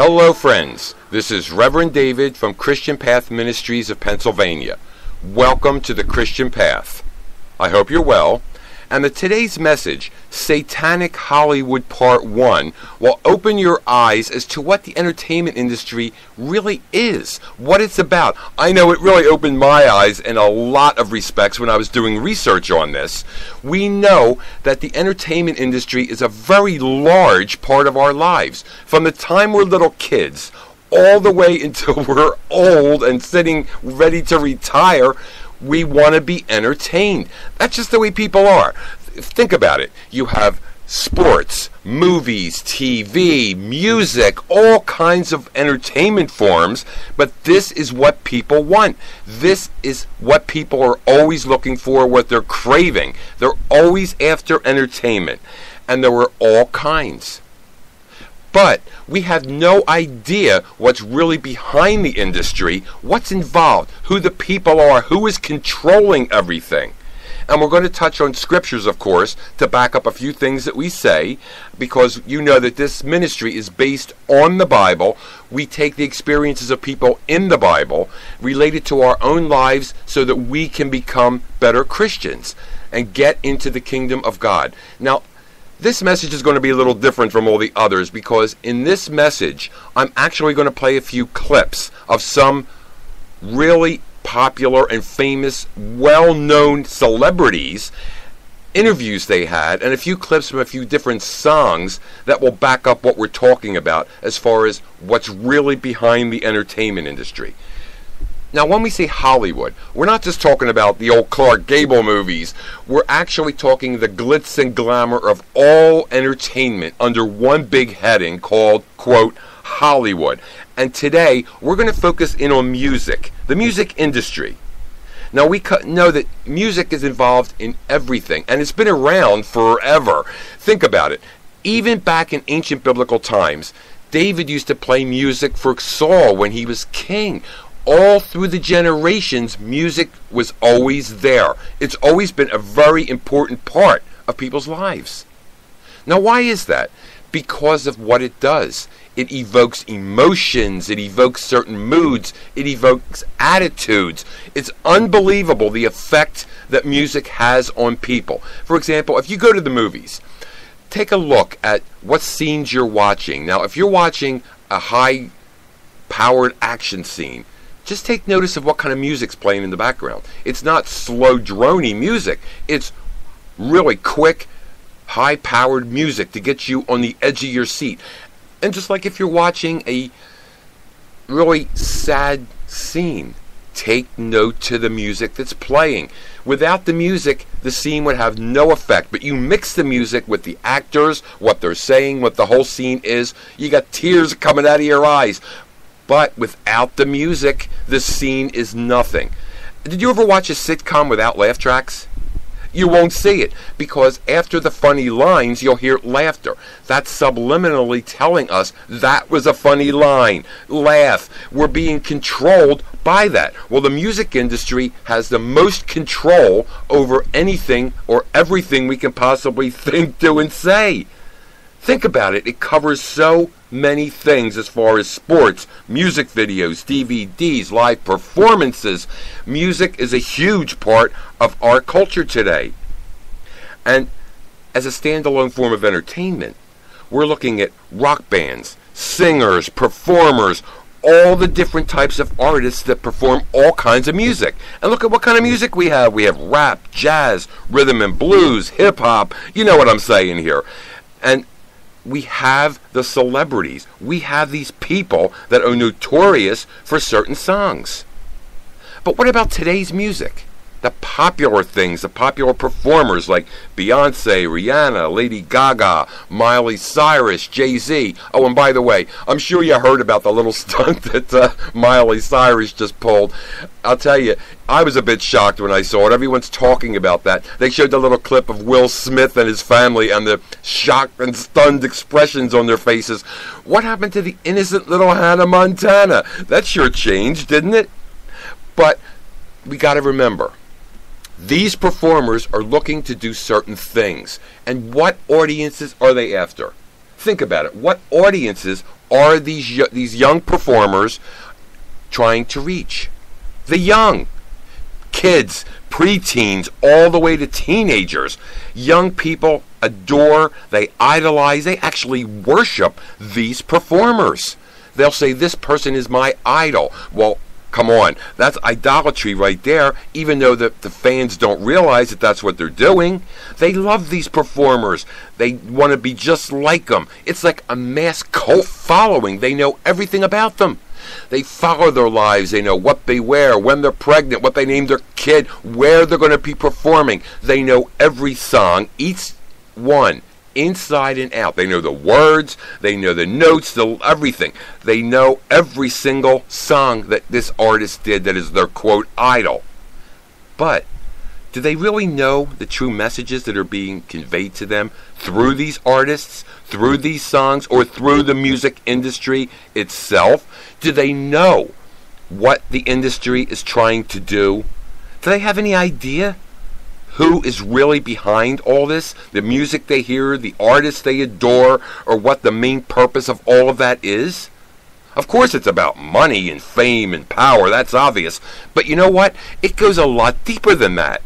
Hello friends, this is Reverend David from Christian Path Ministries of Pennsylvania. Welcome to the Christian Path. I hope you're well, and today's message, Satanic Hollywood Part 1, will open your eyes as to what the entertainment industry really is, what it's about. I know it really opened my eyes in a lot of respects when I was doing research on this. We know that the entertainment industry is a very large part of our lives. From the time we're little kids, all the way until we're old and sitting ready to retire, we want to be entertained. That's just the way people are. Think about it. You have sports, movies, TV, music, all kinds of entertainment forms, but this is what people want. This is what people are always looking for, what they're craving. They're always after entertainment, and there are all kinds. But we have no idea what's really behind the industry, what's involved, who the people are, who is controlling everything. And we're going to touch on scriptures, of course, to back up a few things that we say, because you know that this ministry is based on the Bible. We take the experiences of people in the Bible, related to our own lives, so that we can become better Christians and get into the kingdom of God. Now, this message is going to be a little different from all the others, because in this message, I'm actually going to play a few clips of some really popular and famous, well-known celebrities, interviews they had, and a few clips from a few different songs that will back up what we're talking about as far as what's really behind the entertainment industry. Now, when we say Hollywood, we're not just talking about the old Clark Gable movies. We're actually talking the glitz and glamour of all entertainment under one big heading called, quote, Hollywood. And today, we're going to focus in on music, the music industry. Now, we know that music is involved in everything, and it's been around forever. Think about it. Even back in ancient biblical times, David used to play music for Saul when he was king. All through the generations, music was always there. It's always been a very important part of people's lives. Now, why is that? Because of what it does. It evokes emotions, it evokes certain moods, it evokes attitudes. It's unbelievable the effect that music has on people. For example, if you go to the movies, take a look at what scenes you're watching. Now, if you're watching a high-powered action scene, just take notice of what kind of music's playing in the background. It's not slow, drony music. It's really quick, high-powered music to get you on the edge of your seat. And just like if you're watching a really sad scene, take note to the music that's playing. Without the music, the scene would have no effect. But you mix the music with the actors, what they're saying, what the whole scene is. You got tears coming out of your eyes. But without the music, the scene is nothing. Did you ever watch a sitcom without laugh tracks? You won't see it, because after the funny lines, you'll hear laughter. That's subliminally telling us that was a funny line. Laugh. We're being controlled by that. Well, the music industry has the most control over anything or everything we can possibly think, do, and say. Think about it. It covers so many things as far as sports, music videos, DVDs, live performances. Music is a huge part of our culture today. And as a standalone form of entertainment, we're looking at rock bands, singers, performers, all the different types of artists that perform all kinds of music. And look at what kind of music we have. We have rap, jazz, rhythm and blues, hip-hop. You know what I'm saying here. And we have the celebrities. We have these people that are notorious for certain songs. But what about today's music? The popular things, the popular performers like Beyonce, Rihanna, Lady Gaga, Miley Cyrus, Jay-Z. Oh, and by the way, I'm sure you heard about the little stunt that Miley Cyrus just pulled. I'll tell you, I was a bit shocked when I saw it. Everyone's talking about that. They showed the little clip of Will Smith and his family and the shocked and stunned expressions on their faces. What happened to the innocent little Hannah Montana? That sure changed, didn't it? But we got to remember, these performers are looking to do certain things. And what audiences are they after? Think about it. What audiences are these young performers trying to reach? The young. Kids, preteens, all the way to teenagers. Young people adore, they idolize, they actually worship these performers. They'll say, this person is my idol. Well, come on, that's idolatry right there, even though the fans don't realize that that's what they're doing. They love these performers. They want to be just like them. It's like a mass cult following. They know everything about them. They follow their lives. They know what they wear, when they're pregnant, what they name their kid, where they're going to be performing. They know every song, each one, inside and out. They know the words, they know the notes, everything. They know every single song that this artist did that is their, quote, idol. But do they really know the true messages that are being conveyed to them through these artists, through these songs, or through the music industry itself? Do they know what the industry is trying to do? Do they have any idea who is really behind all this? The music they hear, the artists they adore, or what the main purpose of all of that is? Of course it's about money and fame and power, that's obvious. But you know what? It goes a lot deeper than that.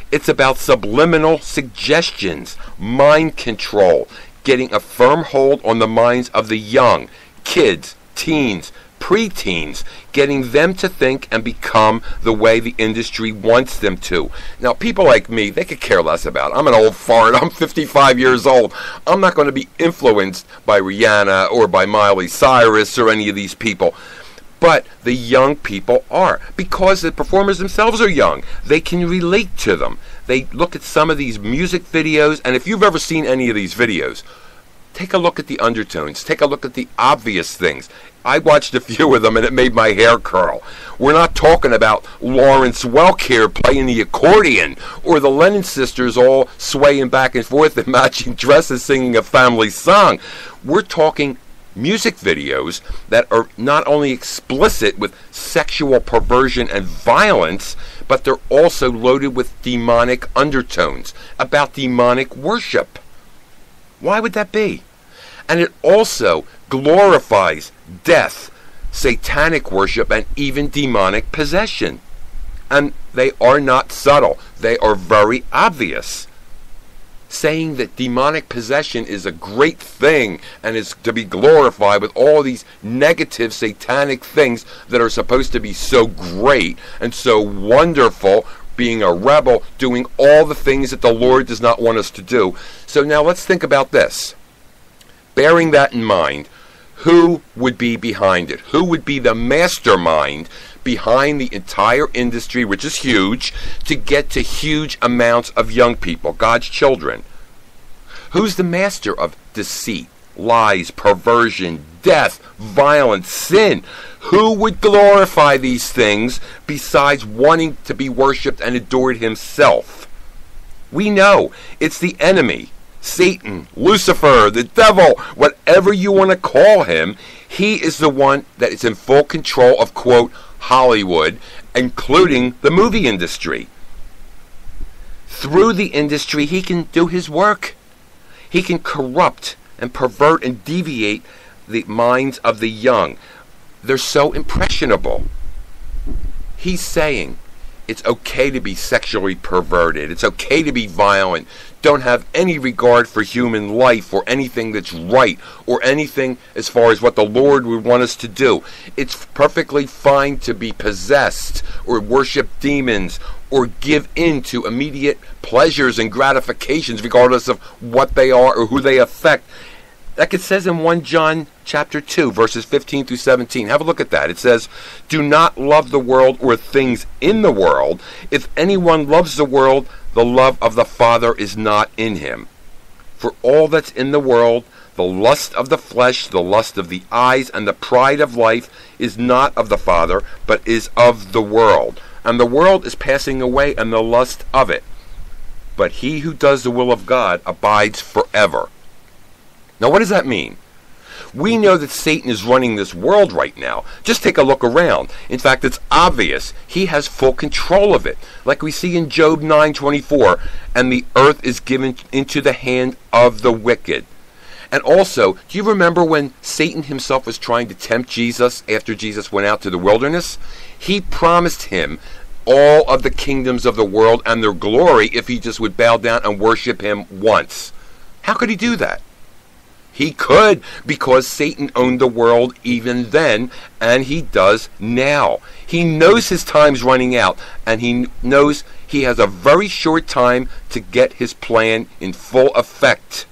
It's about subliminal suggestions, mind control, getting a firm hold on the minds of the young, kids, teens, preteens, getting them to think and become the way the industry wants them to. Now, people like me, they could care less about it. I'm an old fart. I'm 55 years old. I'm not going to be influenced by Rihanna or by Miley Cyrus or any of these people. But the young people are, because the performers themselves are young. They can relate to them. They look at some of these music videos, and if you've ever seen any of these videos, take a look at the undertones. Take a look at the obvious things. I watched a few of them, and it made my hair curl. We're not talking about Lawrence Welk here playing the accordion, or the Lennon sisters all swaying back and forth in matching dresses singing a family song. We're talking music videos that are not only explicit with sexual perversion and violence, but they're also loaded with demonic undertones, about demonic worship. Why would that be? And it also glorifies death, satanic worship, and even demonic possession. And they are not subtle. They are very obvious. Saying that demonic possession is a great thing and is to be glorified with all these negative satanic things that are supposed to be so great and so wonderful, being a rebel, doing all the things that the Lord does not want us to do. So now let's think about this. Bearing that in mind, who would be behind it? Who would be the mastermind behind the entire industry, which is huge, to get to huge amounts of young people, God's children? Who's the master of deceit, lies, perversion, death, violence, sin? Who would glorify these things besides wanting to be worshipped and adored himself? We know it's the enemy. Satan, Lucifer, the devil, whatever you want to call him, he is the one that is in full control of, quote, Hollywood, including the movie industry. Through the industry, he can do his work. He can corrupt and pervert and deviate the minds of the young. They're so impressionable. He's saying it's okay to be sexually perverted. It's okay to be violent. Don't have any regard for human life or anything that's right or anything as far as what the Lord would want us to do. It's perfectly fine to be possessed or worship demons or give in to immediate pleasures and gratifications regardless of what they are or who they affect. Like it says in 1 John chapter 2, verses 15 through 17. Have a look at that. It says, do not love the world or things in the world. If anyone loves the world, the love of the Father is not in him. For all that's in the world, the lust of the flesh, the lust of the eyes, and the pride of life is not of the Father, but is of the world. And the world is passing away, and the lust of it. But he who does the will of God abides forever. Now, what does that mean? We know that Satan is running this world right now. Just take a look around. In fact, it's obvious. He has full control of it. Like we see in Job 9:24, and the earth is given into the hand of the wicked. And also, do you remember when Satan himself was trying to tempt Jesus after Jesus went out to the wilderness? He promised him all of the kingdoms of the world and their glory if he just would bow down and worship him once. How could he do that? He could, because Satan owned the world even then, and he does now. He knows his time's running out, and he knows he has a very short time to get his plan in full effect.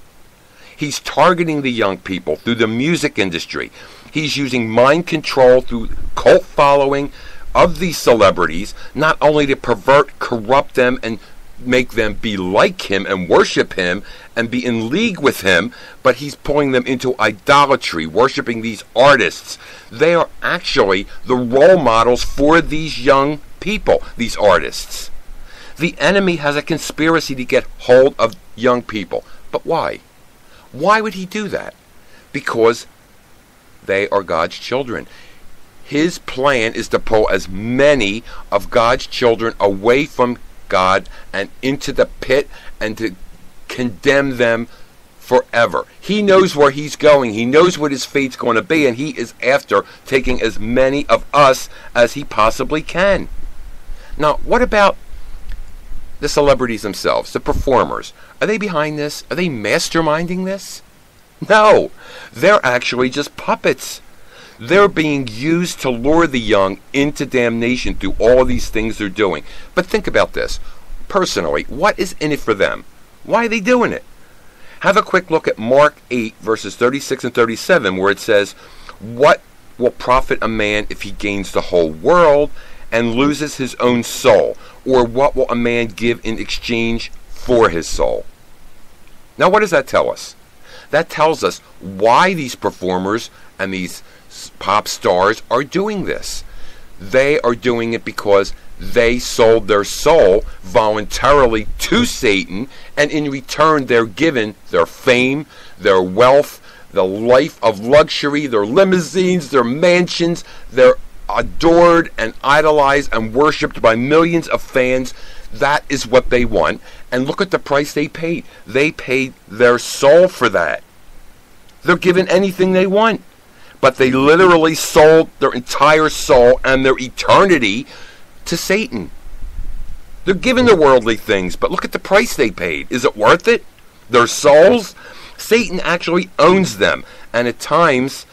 He's targeting the young people through the music industry. He's using mind control through cult following of these celebrities, not only to pervert, corrupt them, and make them be like him and worship him and be in league with him, but he's pulling them into idolatry, worshiping these artists. They are actually the role models for these young people, these artists. The enemy has a conspiracy to get hold of young people. But why? Why would he do that? Because they are God's children. His plan is to pull as many of God's children away from God and into the pit and to condemn them forever. He knows where he's going. He knows what his fate's going to be, and he is after taking as many of us as he possibly can. Now, what about the celebrities themselves, the performers? Are they behind this? Are they masterminding this? No, they're actually just puppets. They're being used to lure the young into damnation through all these things they're doing. But think about this. Personally, what is in it for them? Why are they doing it? Have a quick look at Mark 8, verses 36 and 37, where it says, "What will profit a man if he gains the whole world and loses his own soul? Or what will a man give in exchange for his soul?" Now, what does that tell us? That tells us why these performers and these pop stars are doing this. They are doing it because they sold their soul voluntarily to Satan, and in return they're given their fame, their wealth, the life of luxury, their limousines, their mansions. They're adored and idolized and worshipped by millions of fans. That is what they want. And look at the price they paid. They paid their soul for that. They're given anything they want. But they literally sold their entire soul and their eternity to Satan. They're given the worldly things, but look at the price they paid. Is it worth it? Their souls? Satan actually owns them. And at times,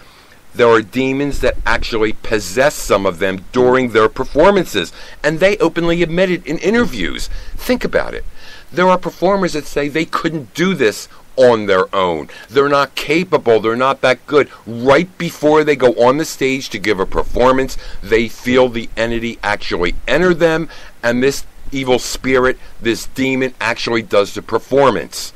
there are demons that actually possess some of them during their performances. And they openly admit it in interviews. Think about it. There are performers that say they couldn't do this on their own. They're not capable. They're not that good. Right before they go on the stage to give a performance, they feel the entity actually enter them, and this evil spirit, this demon, actually does the performance.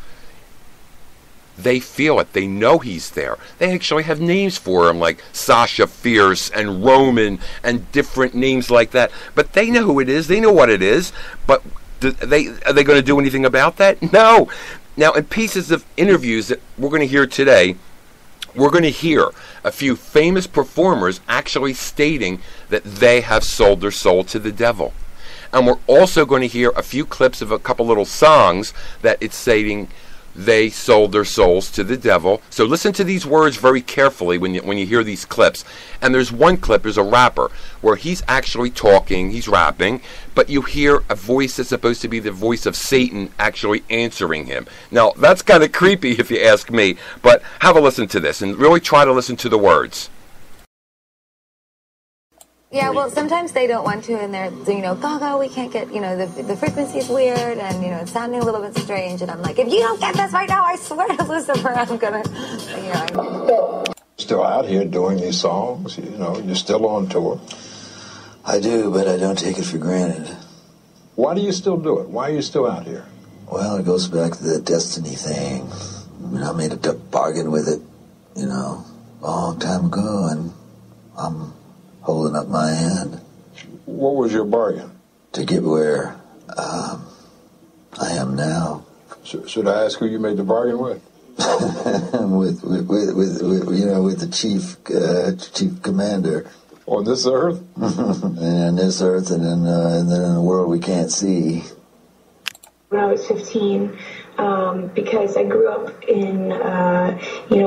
They feel it. They know he's there. They actually have names for him, like Sasha Fierce and Roman and different names like that. But they know who it is. They know what it is. But are they going to do anything about that? No. Now, in pieces of interviews that we're going to hear today, we're going to hear a few famous performers actually stating that they have sold their soul to the devil. And we're also going to hear a few clips of a couple little songs that it's stating they sold their souls to the devil. So listen to these words very carefully when you hear these clips. And there's one clip, there's a rapper, where he's actually talking, he's rapping, but you hear a voice that's supposed to be the voice of Satan actually answering him. Now, that's kind of creepy if you ask me, but have a listen to this and really try to listen to the words. Yeah, well, sometimes they don't want to, and they're, Gaga, we can't get, the frequency's weird, and, it's sounding a little bit strange, and I'm like, if you don't get this right now, I swear to Lucifer, I'm gonna, Still out here doing these songs, you're still on tour. I do, but I don't take it for granted. Why do you still do it? Why are you still out here? Well, it goes back to the destiny thing. I made a bargain with it, a long time ago, and I'm holding up my hand. What was your bargain? To get where I am now. Should I ask who you made the bargain with? with the chief commander. On this earth? And this earth, and then in a world we can't see. When I was 15, because I grew up in, a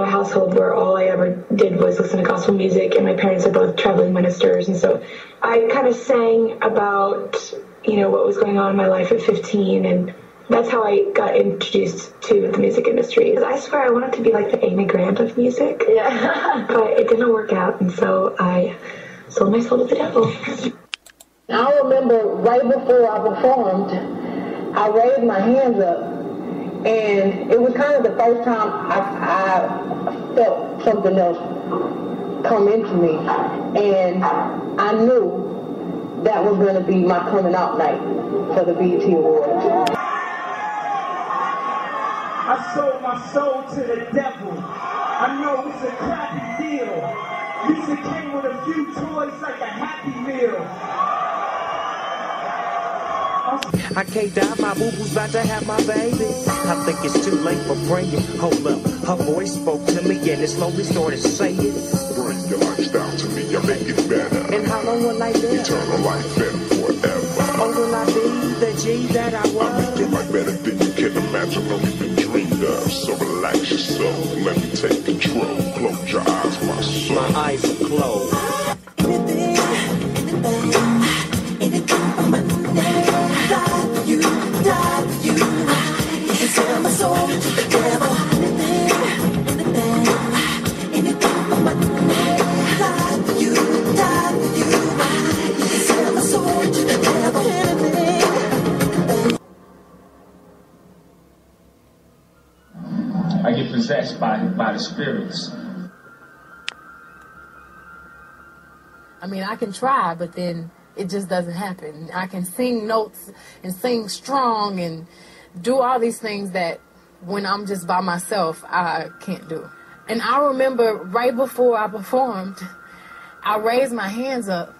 household where all I ever did was listen to gospel music, and my parents are both traveling ministers, and so I kind of sang about, what was going on in my life at 15, and that's how I got introduced to the music industry. I swear I wanted to be like the Amy Grant of music, but it didn't work out, and so I sold my soul to the devil. I remember right before I performed, I raised my hands up, and it was kind of the first time I felt something else come into me, and I knew that was going to be my coming out night for the BET Awards. I sold my soul to the devil. I know it's a crappy deal. Used to came with a few toys like a Happy Meal. I can't die, my boo-boo's about to have my baby. I think it's too late for praying. Hold up, her voice spoke to me and it slowly started saying, Bring your lifestyle to me, I'll make it better. and how long will I live? Eternal life and forever. Oh, will I be the G that I I'll was? make your life better than you can imagine or even dreamed of. So relax yourself, let me take control. Close your eyes, my soul. My eyes are closed. I get possessed by the spirits. I mean, I can try, but then it just doesn't happen. I can sing notes and sing strong and do all these things that when I'm just by myself, I can't do. And I remember right before I performed, I raised my hands up,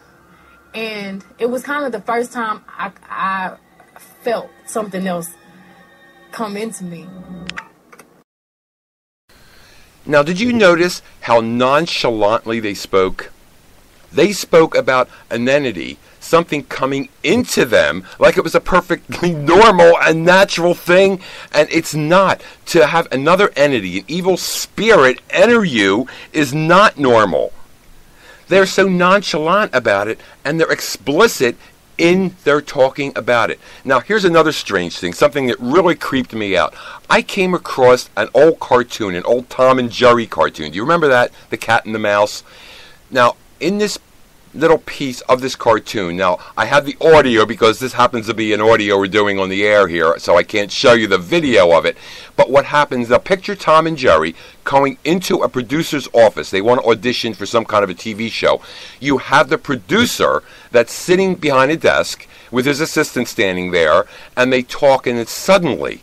and it was kind of the first time I felt something else come into me. Now, did you notice how nonchalantly they spoke? They spoke about an entity, something coming into them, like it was a perfectly normal and natural thing, and it's not. To have another entity, an evil spirit, enter you is not normal. They're so nonchalant about it, and they're explicit in their talking about it. Now, here's another strange thing, something that really creeped me out. I came across an old cartoon, an old Tom and Jerry cartoon. Do you remember that? The cat and the mouse? Now, in this little piece of this cartoon, now I have the audio because this happens to be an audio we're doing on the air here, so I can't show you the video of it. But what happens, now picture Tom and Jerry going into a producer's office. They want to audition for some kind of a TV show. You have the producer that's sitting behind a desk with his assistant standing there, and they talk, and it's suddenly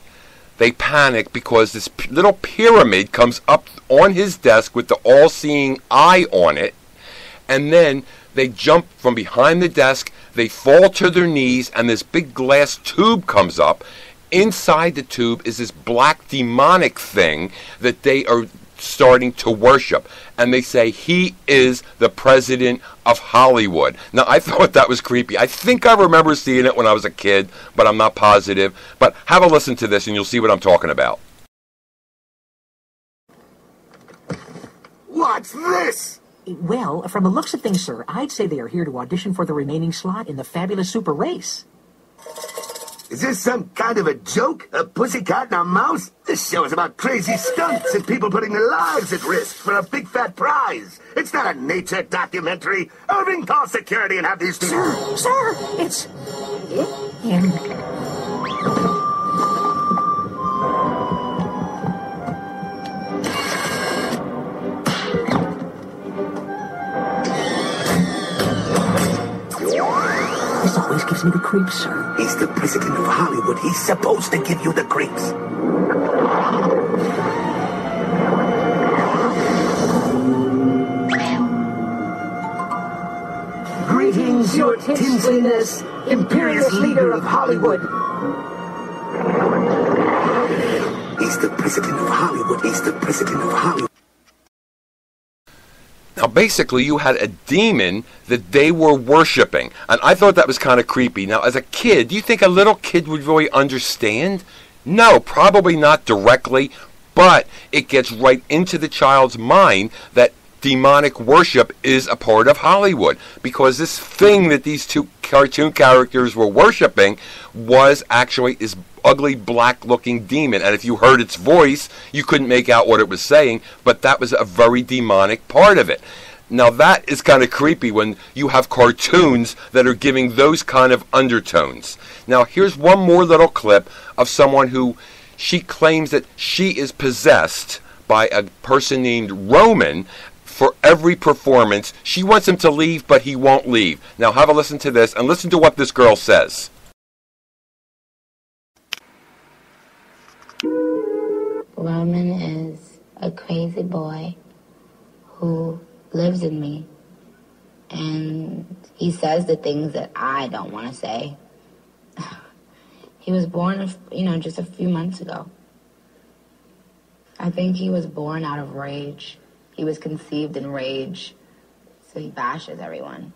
they panic because this little pyramid comes up on his desk with the all-seeing eye on it, and then they jump from behind the desk, they fall to their knees, and this big glass tube comes up. Inside the tube is this black demonic thing that they are starting to worship. And they say, he is the president of Hollywood. Now, I thought that was creepy. I think I remember seeing it when I was a kid, but I'm not positive. But have a listen to this and you'll see what I'm talking about. What's this? Well, from the looks of things, sir, I'd say they are here to audition for the remaining slot in the fabulous super race. Is this some kind of a joke? A pussycat and a mouse? This show is about crazy stunts and people putting their lives at risk for a big fat prize. It's not a nature documentary. Irving, call security and have these two... Sir, it's... This always gives me the creeps, sir. He's the president of Hollywood. He's supposed to give you the creeps. Greetings, your tinseliness, imperious leader of Hollywood. He's the president of Hollywood. He's the president of Hollywood. Now, basically, you had a demon that they were worshiping, and I thought that was kind of creepy. Now, as a kid, do you think a little kid would really understand? No, probably not directly, but it gets right into the child's mind that demonic worship is a part of Hollywood, because this thing that these two cartoon characters were worshiping was actually this ugly black looking demon, and if you heard its voice you couldn't make out what it was saying, but that was a very demonic part of it. Now that is kind of creepy when you have cartoons that are giving those kind of undertones. Now here's one more little clip of someone who she claims that she is possessed by a person named Roman. For every performance, she wants him to leave, but he won't leave. Now have a listen to this, and listen to what this girl says. Roman is a crazy boy who lives in me, and he says the things that I don't want to say. He was born, just a few months ago. I think he was born out of rage. He was conceived in rage, so he bashes everyone.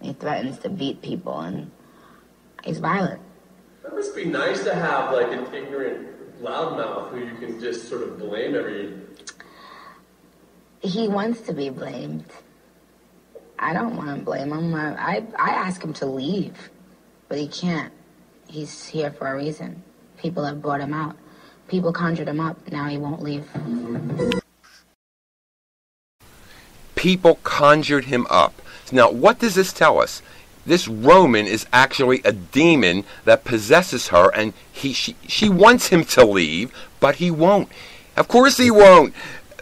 He threatens to beat people, and he's violent. That must be nice to have, like, an ignorant loudmouth who you can just sort of blame every... He wants to be blamed. I don't want to blame him. I ask him to leave, but he can't. He's here for a reason. People have brought him out. People conjured him up. Now he won't leave. People conjured him up. Now, what does this tell us? This Roman is actually a demon that possesses her, and she wants him to leave, but he won't. Of course he won't.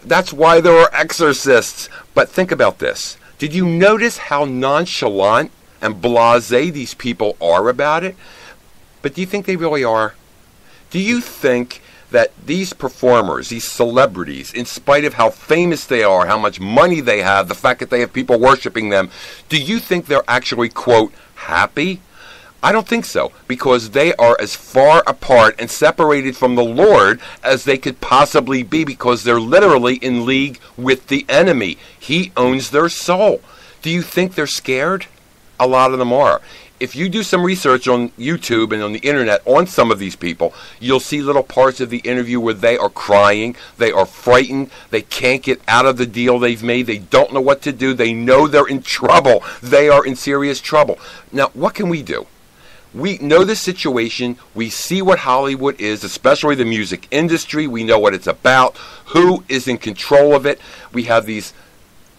That's why there are exorcists. But think about this. Did you notice how nonchalant and blasé these people are about it? But do you think they really are? Do you think that these performers, these celebrities, in spite of how famous they are, how much money they have, the fact that they have people worshiping them, do you think they're actually, quote, happy? I don't think so, because they are as far apart and separated from the Lord as they could possibly be, because they're literally in league with the enemy. He owns their soul. Do you think they're scared? A lot of them are. If you do some research on YouTube and on the internet on some of these people, you'll see little parts of the interview where they are crying, they are frightened, they can't get out of the deal they've made, they don't know what to do, they know they're in trouble, they are in serious trouble. Now, what can we do? We know the situation, we see what Hollywood is, especially the music industry, we know what it's about, who is in control of it. We have these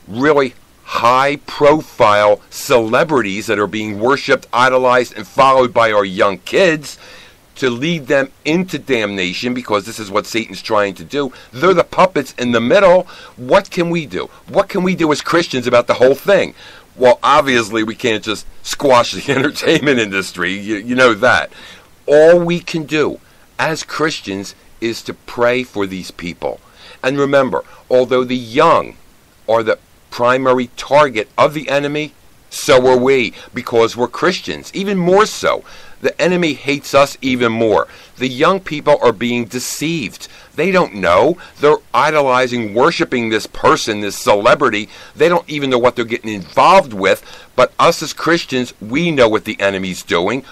really high-profile celebrities that are being worshipped, idolized, and followed by our young kids to lead them into damnation, because this is what Satan's trying to do. They're the puppets in the middle. What can we do? What can we do as Christians about the whole thing? Well, obviously, we can't just squash the entertainment industry. You know that. All we can do as Christians is to pray for these people. And remember, although the young are the primary target of the enemy, so are we, because we're Christians. Even more so. The enemy hates us even more. The young people are being deceived. They don't know. They're idolizing, worshiping this person, this celebrity. They don't even know what they're getting involved with. But us as Christians, we know what the enemy's doing.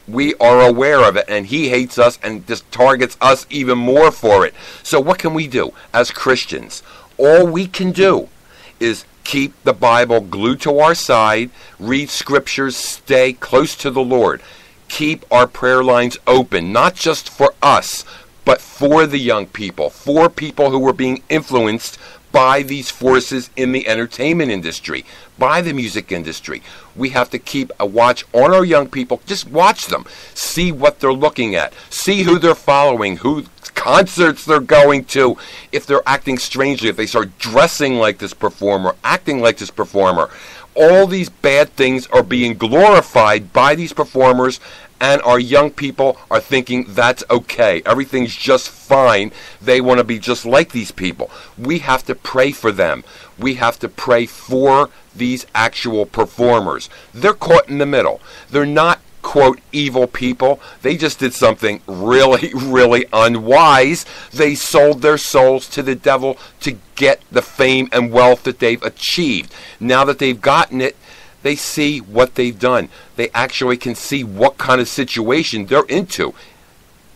We are aware of it, and he hates us and just targets us even more for it. So what can we do as Christians? All we can do is keep the Bible glued to our side, read scriptures, stay close to the Lord. Keep our prayer lines open, not just for us, but for the young people, for people who are being influenced by these forces in the entertainment industry, by the music industry. We have to keep a watch on our young people. Just watch them. See what they're looking at. See who they're following, who concerts they're going to. If they're acting strangely, if they start dressing like this performer, acting like this performer. All these bad things are being glorified by these performers, and our young people are thinking that's okay. Everything's just fine. They want to be just like these people. We have to pray for them. We have to pray for these actual performers. They're caught in the middle. They're not, quote, evil people. They just did something really, really unwise. They sold their souls to the devil to get the fame and wealth that they've achieved. Now that they've gotten it, they see what they've done. They actually can see what kind of situation they're into.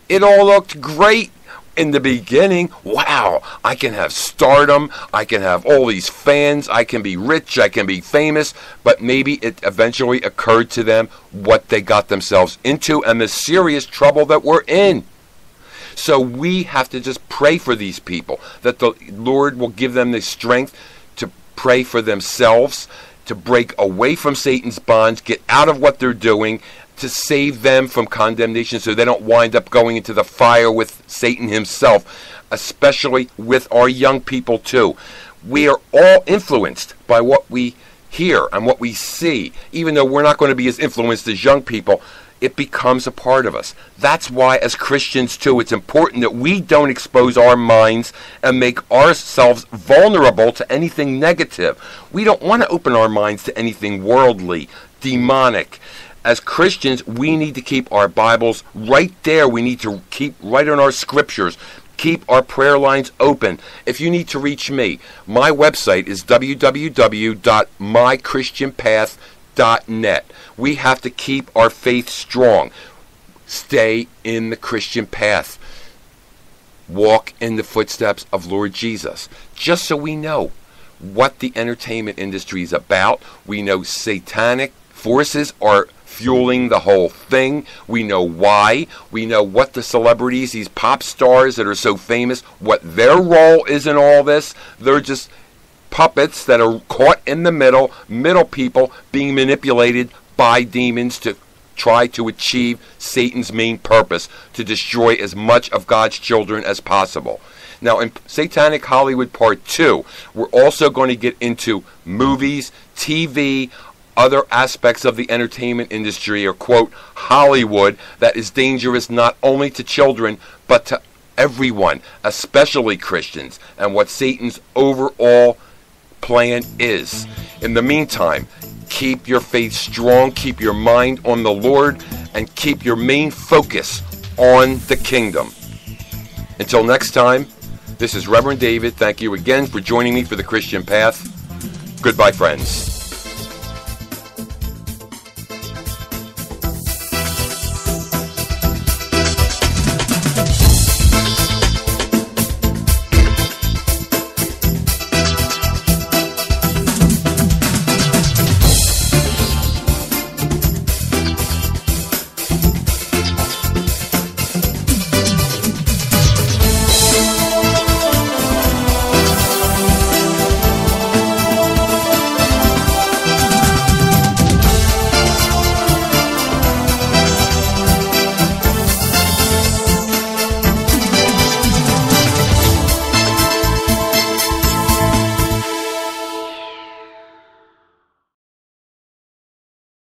It all looked great in the beginning. Wow, I can have stardom, I can have all these fans, I can be rich, I can be famous, but maybe it eventually occurred to them what they got themselves into and the serious trouble that we're in. So we have to just pray for these people, that the Lord will give them the strength to pray for themselves, to break away from Satan's bonds, get out of what they're doing, to save them from condemnation so they don't wind up going into the fire with Satan himself, especially with our young people too. We are all influenced by what we hear and what we see. Even though we're not going to be as influenced as young people, it becomes a part of us. That's why as Christians too, it's important that we don't expose our minds and make ourselves vulnerable to anything negative. We don't want to open our minds to anything worldly, demonic. As Christians, we need to keep our Bibles right there. We need to keep right on our scriptures. Keep our prayer lines open. If you need to reach me, my website is www.mychristianpath.net. We have to keep our faith strong. Stay in the Christian path. Walk in the footsteps of Lord Jesus. Just so we know what the entertainment industry is about. We know satanic forces are fueling the whole thing. We know why. We know what the celebrities, these pop stars that are so famous, what their role is in all this. They're just puppets that are caught in the middle people being manipulated by demons to try to achieve Satan's main purpose, to destroy as much of God's children as possible. Now, in Satanic Hollywood Part 2, we're also going to get into movies, TV, other aspects of the entertainment industry, or quote, Hollywood, that is dangerous not only to children, but to everyone, especially Christians, and what Satan's overall plan is. In the meantime, keep your faith strong, keep your mind on the Lord, and keep your main focus on the kingdom. Until next time, this is Reverend David. Thank you again for joining me for the Christian Path. Goodbye, friends.